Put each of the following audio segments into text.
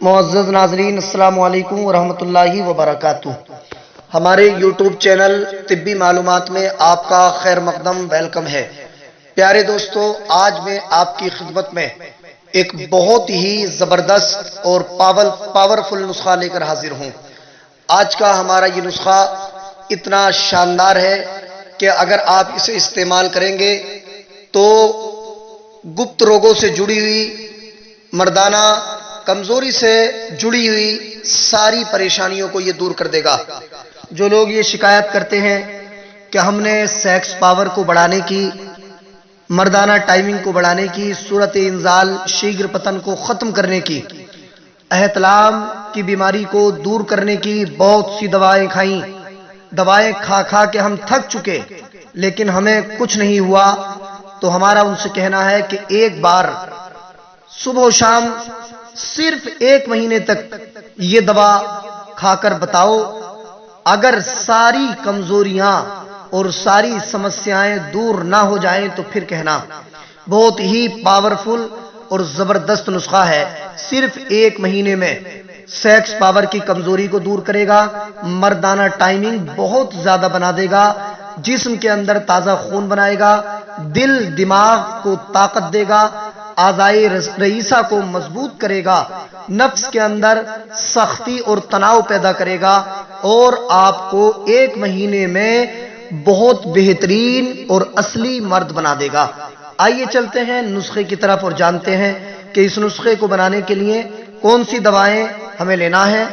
معزز ناظرین، السلام علیکم ورحمۃ اللہ وبرکاتہ۔ ہمارے یوٹیوب چینل طبی معلومات میں آپ کا خیر مقدم ویلکم ہے۔ پیارے دوستو، آج میں آپ کی خدمت میں ایک بہت ہی زبردست اور پاورفل نسخہ لے کر حاضر ہوں۔ آج کا ہمارا یہ نسخہ اتنا شاندار ہے کہ اگر آپ اسے استعمال کریں گے تو گپت روگوں سے جڑی ہوئی، مردانہ کمزوری سے جڑی ہوئی ساری پریشانیوں کو یہ دور کر دے گا۔ جو لوگ یہ شکایت کرتے ہیں کہ ہم نے سیکس پاور کو بڑھانے کی، مردانہ ٹائمنگ کو بڑھانے کی، صورت انزال شیگر پتن کو ختم کرنے کی، احتلام کی بیماری کو دور کرنے کی بہت سی دوائیں کھائیں، دوائیں کھا کھا کے ہم تھک چکے لیکن ہمیں کچھ نہیں ہوا، تو ہمارا ان سے کہنا ہے کہ ایک بار صبح و شام صرف 1 مہینے تک یہ دوا کھا کر بتاؤ، اگر ساری کمزوریاں اور ساری سمسیایں دور نہ ہو جائیں تو پھر کہنا۔ بہت ہی پاورفل اور زبردست نسخہ ہے، صرف 1 مہینے میں سیکس پاور کی کمزوری کو دور کرے گا، مردانہ ٹائمنگ بہت زیادہ بنا دے گا، جسم کے اندر تازہ خون بنائے گا، دل دماغ کو طاقت دے گا، اعضائے رئیسہ کو مضبوط کرے گا، نفس کے اندر سختی اور تناؤ پیدا کرے گا اور آپ کو 1 مہینے میں بہت بہترین اور اصلی مرد بنا دے گا۔ آئیے چلتے ہیں نسخے کی طرف اور جانتے ہیں کہ اس نسخے کو بنانے کے لیے کون سی دوائیں ہمیں لینا ہے،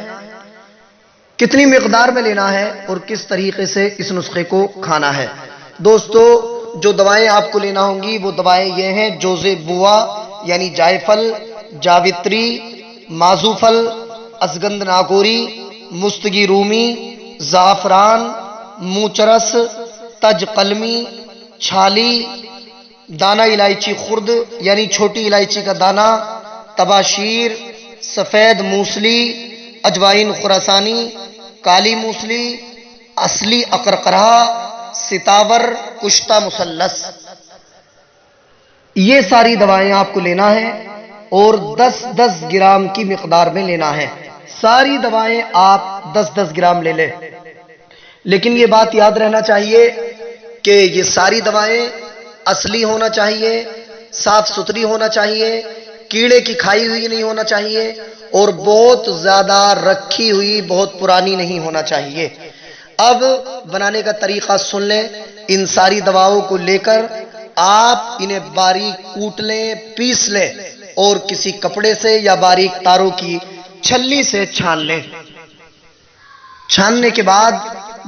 کتنی مقدار میں لینا ہے اور کس طریقے سے اس نسخے کو کھانا ہے۔ دوستو، جو دوائیں آپ کو لینا ہوں گی وہ دوائیں یہ ہیں: جوزے بوا یعنی جائفل، جاوتری، مازوفل، اشگند ناگوری، مستگی رومی، زعفران، موچرس، تج قلمی، چھالی، دانہ الائچی خرد یعنی چھوٹی الائچی کا دانہ، تباشیر، سفید موسلی، اجوائن خراسانی، کالی موسلی، اصلی اقرقرہ، ستاور، کشتہ مثلث۔ یہ ساری دوائیں آپ کو لینا ہے اور 10-10 گرام کی مقدار میں لینا ہے۔ ساری دوائیں آپ 10-10 گرام لے لیں، لیکن یہ بات یاد رہنا چاہیے کہ یہ ساری دوائیں اصلی ہونا چاہیے، صاف ستھری ہونا چاہیے، کیڑے کی کھائی ہوئی نہیں ہونا چاہیے اور بہت زیادہ رکھی ہوئی، بہت پرانی نہیں ہونا چاہیے۔ اب بنانے کا طریقہ سن لیں۔ ان ساری دواؤں کو لے کر آپ انہیں باریک کوٹ لیں، پیس لیں اور کسی کپڑے سے یا باریک تاروں کی چھلنی سے چھان لیں۔ چھاننے کے بعد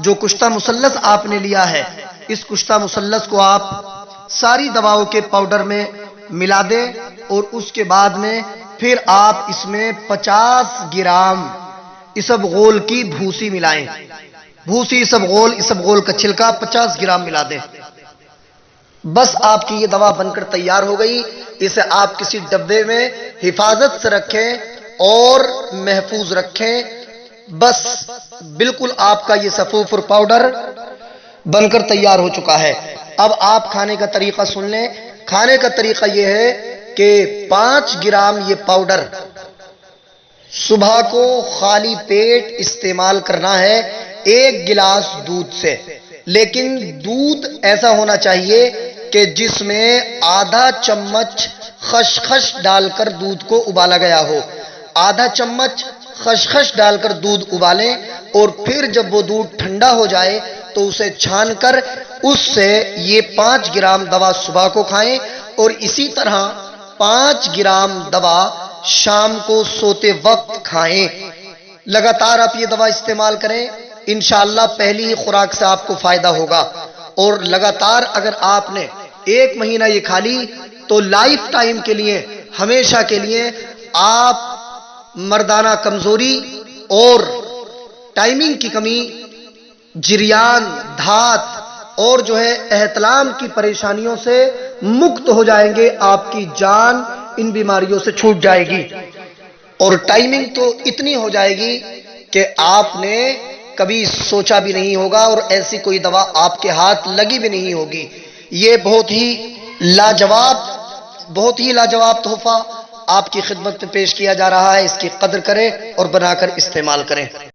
جو کشتہ مثلث آپ نے لیا ہے، اس کشتہ مثلث کو آپ ساری دواؤں کے پاؤڈر میں ملا دیں اور اس کے بعد میں پھر آپ اس میں 50 گرام اسبغول کی بھوسی ملائیں۔ بھوسی اسبغول کا چھلکا 50 گرام ملا دیں۔ بس آپ کی یہ دوا بن کر تیار ہو گئی۔ اسے آپ کسی ڈبے میں حفاظت سے رکھیں اور محفوظ رکھیں۔ بس بالکل آپ کا یہ سفوفر پاؤڈر بن کر تیار ہو چکا ہے۔ اب آپ کھانے کا طریقہ سن لیں۔ کھانے کا طریقہ یہ ہے کہ 5 گرام یہ پاؤڈر صبح کو خالی پیٹ استعمال کرنا ہے 1 گلاس دودھ سے، لیکن دودھ ایسا ہونا چاہیے کہ جس میں آدھا چمچ خشخش ڈال کر دودھ کو ابالا گیا ہو۔ آدھا چمچ خشخش ڈال کر دودھ ابالیں اور پھر جب وہ دودھ ٹھنڈا ہو جائے تو اسے چھان کر اس سے یہ 5 گرام دوا صبح کو کھائیں اور اسی طرح 5 گرام دوا شام کو سوتے وقت کھائیں۔ لگاتار آپ یہ دوا استعمال کریں، انشاءاللہ پہلی ہی خوراک سے آپ کو فائدہ ہوگا اور لگاتار اگر آپ نے 1 مہینہ یہ کھا لی تو لائف ٹائم کے لیے، ہمیشہ کے لیے آپ مردانہ کمزوری اور ٹائمنگ کی کمی، جریان، دھات اور احتلام کی پریشانیوں سے مکت ہو جائیں گے۔ آپ کی جان ان بیماریوں سے چھوٹ جائے گی اور ٹائمنگ تو اتنی ہو جائے گی کہ آپ نے کبھی سوچا بھی نہیں ہوگا اور ایسی کوئی دوا آپ کے ہاتھ لگی بھی نہیں ہوگی۔ یہ بہت ہی لاجواب تحفہ آپ کی خدمت میں پیش کیا جا رہا ہے، اس کی قدر کریں اور بنا کر استعمال کریں۔